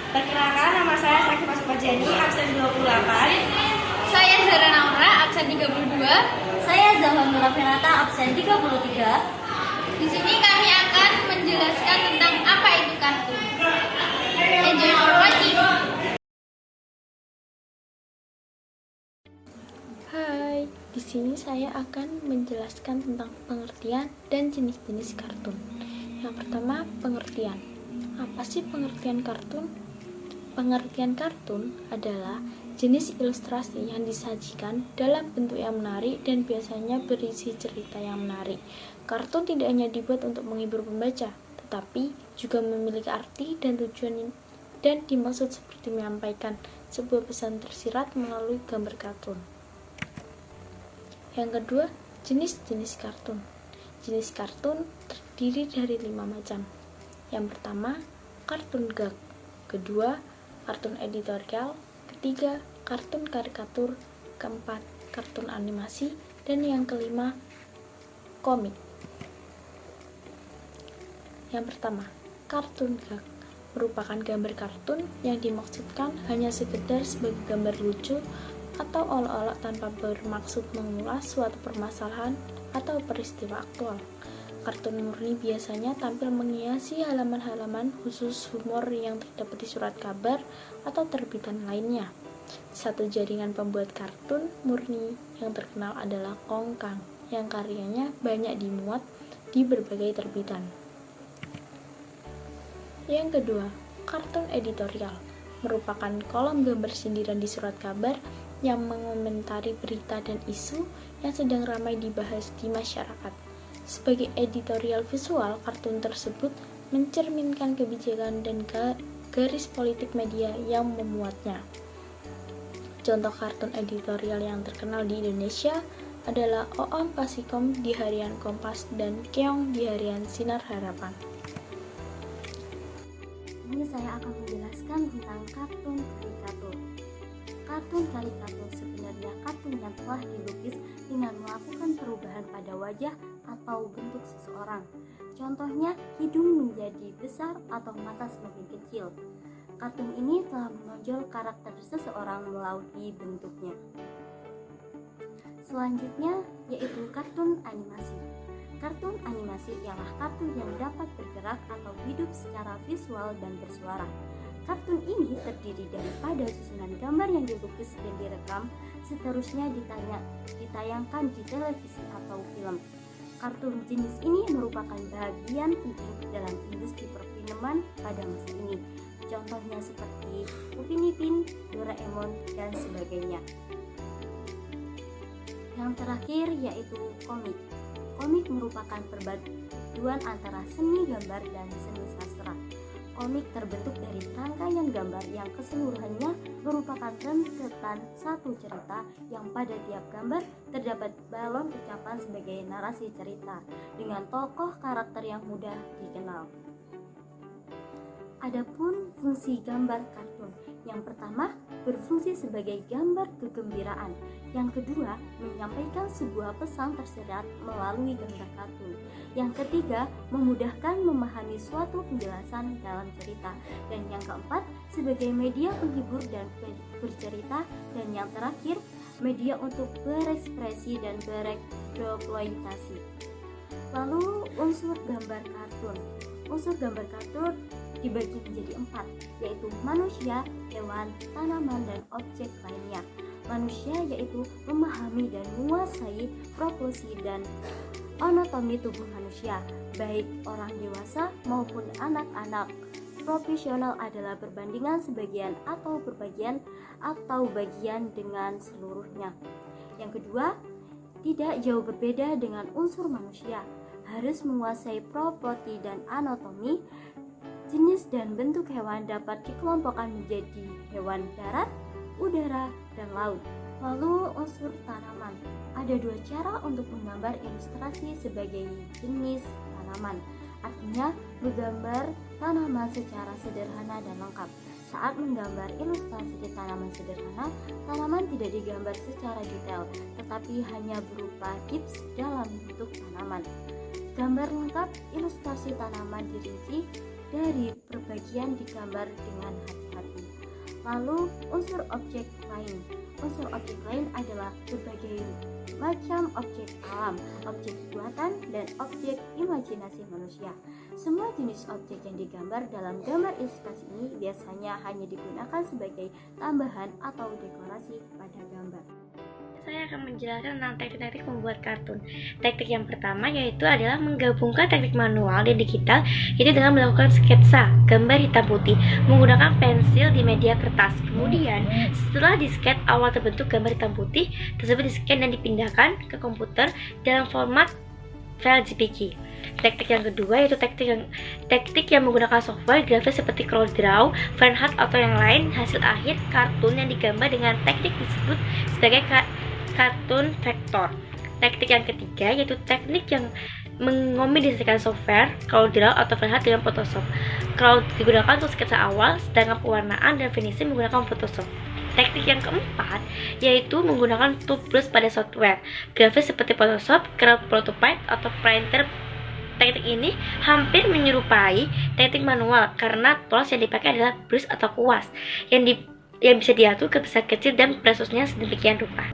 Perkenalkan, nama saya Sakifah Supajani, absen 28. Saya Zara Naura, absen 32. Saya Zahwan Nura Fenata, absen 33. Di sini kami akan menjelaskan tentang apa itu kartun. Enjoy for watching. Hai, di sini saya akan menjelaskan tentang pengertian dan jenis-jenis kartun. Yang pertama, pengertian. Apa sih pengertian kartun? Pengertian kartun adalah jenis ilustrasi yang disajikan dalam bentuk yang menarik dan biasanya berisi cerita yang menarik. Kartun tidak hanya dibuat untuk menghibur pembaca, tetapi juga memiliki arti dan tujuan dan dimaksud seperti menyampaikan sebuah pesan tersirat melalui gambar kartun. Yang kedua, jenis-jenis kartun. Jenis kartun terdiri dari 5 macam. Yang pertama, kartun gag. Kedua, kartun editorial. Ketiga, kartun karikatur. Keempat, kartun animasi. Dan yang kelima, komik. Yang pertama, kartun gag merupakan gambar kartun yang dimaksudkan hanya sekedar sebagai gambar lucu atau olok-olok tanpa bermaksud mengulas suatu permasalahan atau peristiwa aktual. Kartun murni biasanya tampil menghiasi halaman-halaman khusus humor yang terdapat di surat kabar atau terbitan lainnya. Satu jaringan pembuat kartun murni yang terkenal adalah Kongkang, yang karyanya banyak dimuat di berbagai terbitan. Yang kedua, kartun editorial merupakan kolom gambar sindiran di surat kabar yang mengomentari berita dan isu yang sedang ramai dibahas di masyarakat. Sebagai editorial visual, kartun tersebut mencerminkan kebijakan dan garis politik media yang memuatnya. Contoh kartun editorial yang terkenal di Indonesia adalah Oom Pasikom di harian Kompas dan Keong di harian Sinar Harapan. Ini saya akan menjelaskan tentang kartun karikatur. Kartun karikatur sebenarnya kartun yang telah dilukis dengan melakukan perubahan pada wajah atau bentuk seseorang. Contohnya, hidung menjadi besar atau mata semakin kecil. Kartun ini telah menonjol karakter seseorang melalui bentuknya. Selanjutnya yaitu kartun animasi. Kartun animasi ialah kartun yang dapat bergerak atau hidup secara visual dan bersuara. Kartun ini terdiri daripada susunan gambar yang dilukis dan direkam, seterusnya ditayangkan di televisi atau film. Kartun jenis ini merupakan bagian penting dalam industri perfilman pada masa ini. Contohnya seperti Upin Ipin, Doraemon, dan sebagainya. Yang terakhir yaitu komik. Komik merupakan perpaduan antara seni gambar dan seni sastra. Komik terbentuk dari rangkaian gambar yang keseluruhannya merupakan rentetan satu cerita yang pada tiap gambar terdapat balon ucapan sebagai narasi cerita dengan tokoh karakter yang mudah dikenal. Adapun fungsi gambar kartun, yang pertama berfungsi sebagai gambar kegembiraan, yang kedua menyampaikan sebuah pesan tersirat melalui gambar kartun, yang ketiga memudahkan memahami suatu penjelasan dalam cerita, dan yang keempat sebagai media penghibur dan bercerita, dan yang terakhir media untuk berekspresi dan bereksploitasi. Lalu unsur gambar kartun. Unsur gambar kartun dibagi menjadi 4, yaitu manusia, hewan, tanaman, dan objek lainnya. Manusia yaitu memahami dan menguasai proporsi dan anatomi tubuh manusia, baik orang dewasa maupun anak-anak. Profesional adalah perbandingan sebagian atau berbagian atau bagian dengan seluruhnya. Yang kedua, tidak jauh berbeda dengan unsur manusia, harus menguasai proporsi dan anatomi. Jenis dan bentuk hewan dapat dikelompokkan menjadi hewan darat, udara, dan laut. Lalu unsur tanaman. Ada 2 cara untuk menggambar ilustrasi sebagai jenis tanaman. Artinya, menggambar tanaman secara sederhana dan lengkap. Saat menggambar ilustrasi di tanaman sederhana, tanaman tidak digambar secara detail, tetapi hanya berupa gips dalam bentuk tanaman. Gambar lengkap ilustrasi tanaman dirinci dari perbagian digambar dengan hati-hati. Lalu unsur objek lain. Unsur objek lain adalah berbagai macam objek alam, objek buatan, dan objek imajinasi manusia. Semua jenis objek yang digambar dalam gambar ilustrasi ini biasanya hanya digunakan sebagai tambahan atau dekorasi pada gambar. Saya akan menjelaskan tentang teknik-teknik membuat kartun. Teknik yang pertama yaitu adalah menggabungkan teknik manual dan digital, yaitu dengan melakukan sketsa gambar hitam putih menggunakan pensil di media kertas. Kemudian setelah di-sketch awal terbentuk gambar hitam putih tersebut di-scan dan dipindahkan ke komputer dalam format file JPG. Teknik yang kedua yaitu teknik yang menggunakan software grafis seperti CorelDRAW, Fahrenheit atau yang lain. Hasil akhir kartun yang digambar dengan teknik disebut sebagai kartun vektor. Teknik yang ketiga yaitu teknik yang mengombinasikan software CorelDRAW atau Fahrenheit dengan Photoshop. CorelDRAW digunakan untuk sketsa awal, sedangkan pewarnaan dan finishing menggunakan Photoshop. Teknik yang keempat yaitu menggunakan tools pada software grafis seperti Photoshop, Corel Prototype atau Printer. Teknik ini hampir menyerupai teknik manual karena tools yang dipakai adalah brush atau kuas yang bisa diatur ke besar kecil dan brushnya sedemikian rupa.